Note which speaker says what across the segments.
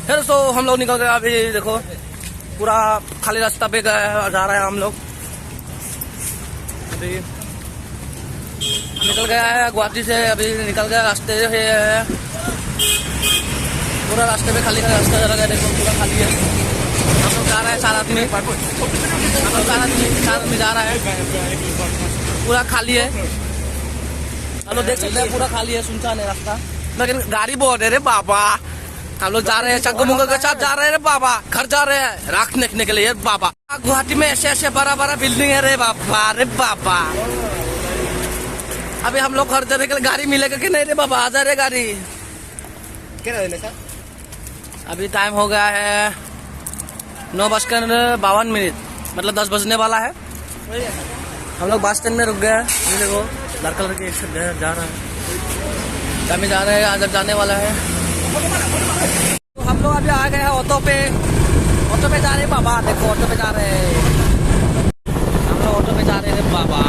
Speaker 1: फिर तो हम लोग निकल गए। अभी देखो पूरा खाली रास्ता पे जा रहा है हम लोग। अभी निकल गया है गुवाहाटी से, अभी निकल गया रास्ते से, पूरा रास्ते पे खाली रास्ता चला गया। देखो पूरा खाली है। हम लोग जा रहे हैं 4 आदमी, हम लोग 4 आदमी जा रहा है, पूरा खाली है। हम लोग देख सकते हैं पूरा खाली है, सुनसान है रास्ता, लेकिन गाड़ी बहुत है रे बाबा। हम लोग जा रहे हैं चंगू मुंगल के साथ जा रहे हैं रे बाबा, घर जा रहे हैं राख देखने के लिए बाबा। गुवाहाटी में ऐसे ऐसे बड़ा बड़ा बिल्डिंग है रे बाबा, रे बाबा। अभी हम लोग घर जाने के लिए गाड़ी मिलेगा कि नहीं रे बाबा? आ जा रे गाड़ी। अभी टाइम हो गया है 9:52, मतलब 10 बजने वाला है। हम लोग बस स्टैंड में रुक गए। देखो लाल कलर के एक जा रहा है, अभी जा रहे हैं, आगे जाने वाला है। तो हम लोग अभी आ गए हैं ऑटो पे जा रहे हैं बाबा। देखो ऑटो पे जा रहे हैं हम लोग, ऑटो पे जा रहे हैं बाबा।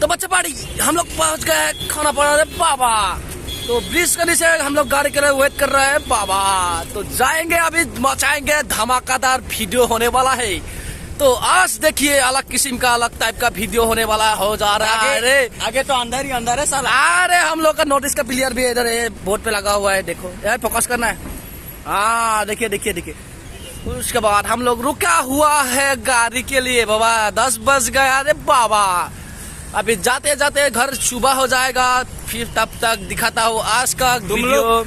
Speaker 1: तो बच्चे पाड़ी हम लोग पहुंच गए खाना पड़ा रहे बाबा। तो ब्रिज के नीचे हम लोग गाड़ी के लिए वेट कर रहे हैं बाबा। तो जाएंगे, अभी मचाएंगे, धमाकेदार वीडियो होने वाला है। तो आज देखिए अलग किस्म का, अलग टाइप का वीडियो होने वाला हो जा रहा है। अरे
Speaker 2: आगे तो अंदर ही अंदर है साला।
Speaker 1: अरे हम लोग का नोटिस का प्लेयर भी इधर है, बोर्ड पे लगा हुआ है। देखो यार, फोकस करना है। हाँ देखिए देखिए देखिए। उसके बाद हम लोग रुका हुआ है गाड़ी के लिए बाबा। 10 बज गया रे बाबा। अभी जाते जाते घर सुबह हो जाएगा, फिर तब तक दिखाता हूँ आज का वीडियो।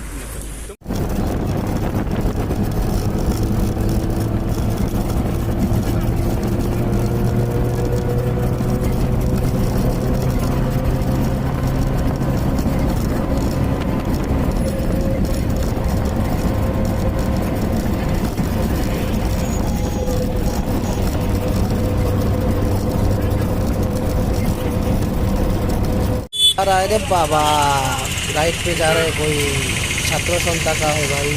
Speaker 1: अरे बाबा राइट पे जा रहे हैं, कोई छात्र संस्था का है भाई।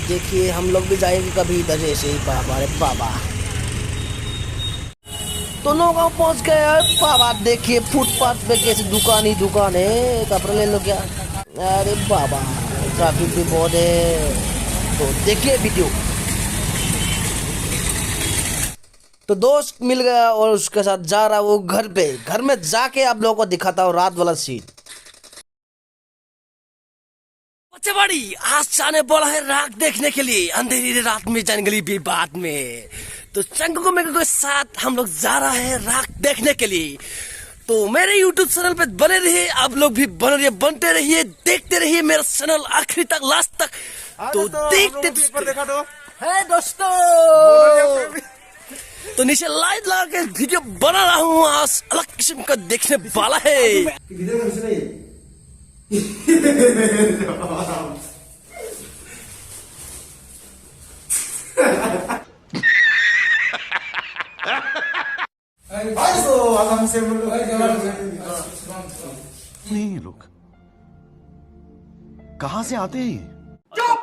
Speaker 1: देखिए हम लोग भी जाएंगे कभी इधर ऐसे ही बाबा। अरे बाबा दोनों गाँव पहुंच गए बाबा। देखिए फुटपाथ पे कैसे दुकान ही दुकान है, कपड़े ले लो क्या। अरे बाबा ट्रैफिक भी बहुत है। तो देखिए वीडियो। तो दोस्त मिल गया और उसके साथ जा रहा वो घर पे। घर में जाके आप लोगों को दिखाता हूँ रात वाला सीन। बच्चे बड़ी आज जाने बोला है रात देखने के लिए, अंधेरी रात में जंगली भी बाद में। तो चंगू मेरे के साथ हम लोग जा रहा है रात देखने के लिए। तो मेरे YouTube चैनल पे बने रहिए, आप लोग भी बनते रहिए, देखते रहिए मेरा चैनल आखिरी तक, लास्ट तक। तो देखते है दोस्तों। तो नीचे लाइट लगा के वीडियो बना रहा हूँ, आज अलग किस्म का देखने वाला है।
Speaker 3: नहीं लोग कहां से आते हैं?
Speaker 2: चुप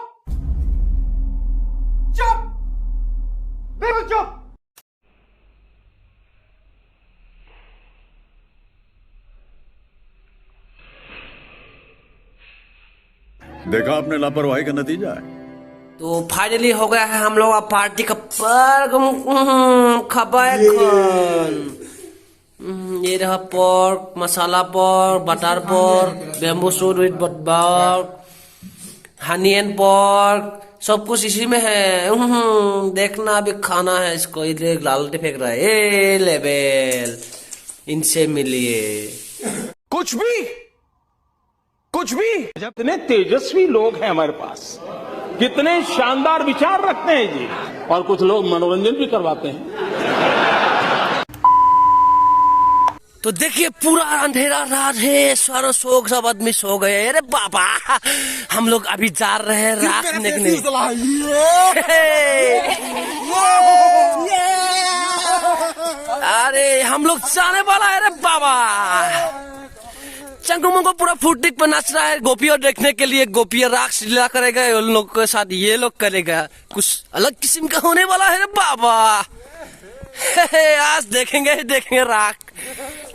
Speaker 2: चुप, बिल्कुल चुप।
Speaker 3: देखा आपने लापरवाही का नतीजा है।
Speaker 1: तो फाइनली हो गया है हम लोग पार्टी का खबर। ये रहा pork, masala pork, butter pork, bamboo suit with butter, honey and pork, सब कुछ इसी में है। देखना अभी खाना है इसको। इधर लालटी फेंक रहा है, ए लेवल इनसे मिलिए।
Speaker 4: कुछ भी कितने तेजस्वी लोग हैं हमारे पास, कितने शानदार विचार रखते हैं जी। और कुछ लोग मनोरंजन भी करवाते हैं।
Speaker 1: तो देखिए पूरा अंधेरा रात है, सारा शोक सब आदमी सो गए। अरे बाबा हम लोग अभी जा रहे हैं रात देखने। अरे हम लोग जाने वाला है रे बाबा। चंगू मंगू पूरा फुटिक पे नाच रहा है गोपियों देखने के लिए। गोपियां राक्स लीला करेगा उन लोग के साथ, ये लोग करेगा कुछ अलग किस्म का होने वाला है रे बाबा। आज देखेंगे राख।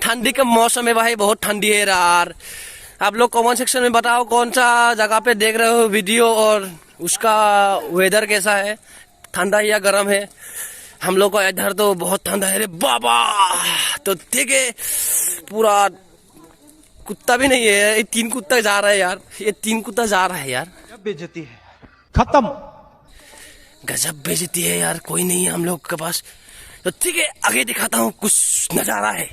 Speaker 1: ठंडी का मौसम है भाई, बहुत ठंडी है यार। आप लोग कमेंट सेक्शन में बताओ कौन सा जगह पे देख रहे हो वीडियो और उसका वेदर कैसा है, ठंडा या गर्म है। हम लोग का इधर तो बहुत ठंडा है रे बाबा। तो ठीक है, पूरा कुत्ता भी नहीं है, ये 3 कुत्ता जा रहा है यार, ये 3 कुत्ता जा रहा है यार।
Speaker 2: बेइज्जती है, खत्म।
Speaker 1: गजब बेइज्जती है यार, कोई नहीं है हम लोग के पास। तो ठीक है, आगे दिखाता हूँ कुछ नजारा है।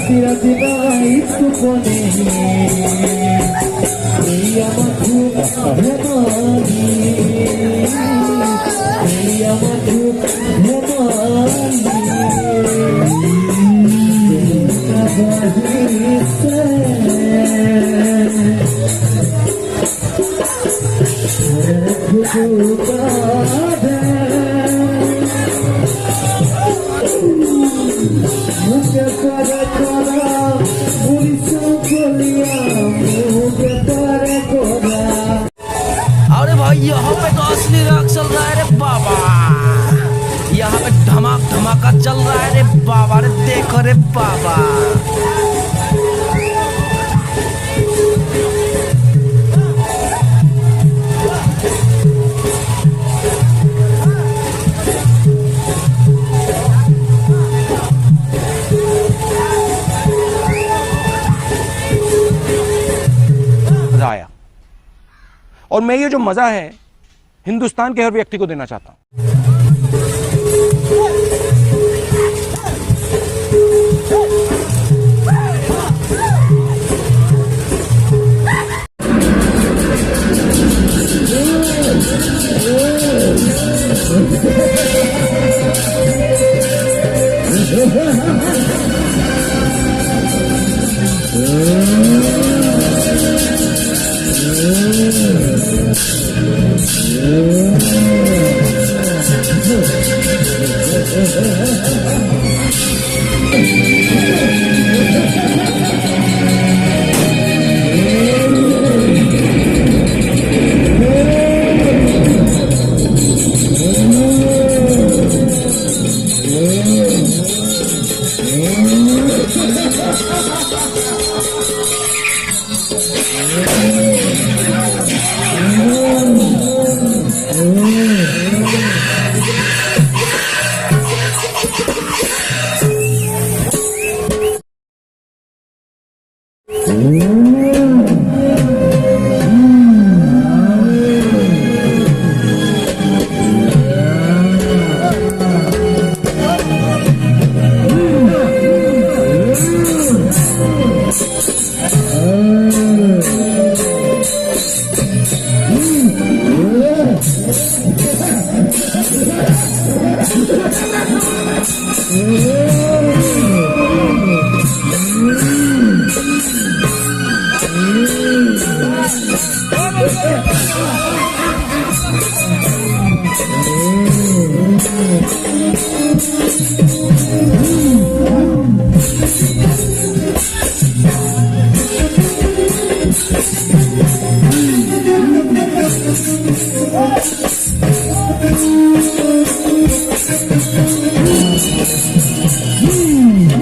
Speaker 5: রাতি রাতি নাই সুপনে এই আমার খুব হেমানি এই আমার খুব
Speaker 1: अरे भाई यहाँ पे तो असली राग चल रहा है रे बाबा। यहाँ पे धमाका चल रहा है रे बाबा। रे देखो रे बाबा।
Speaker 2: मजा आया और मैं ये जो मजा है हिंदुस्तान के हर व्यक्ति को देना चाहता हूं।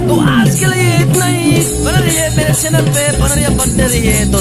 Speaker 1: तो आज के लिए इतना ही। बना रहिए मेरे चैनल पे, बना रहिए, बनते रहिए। तो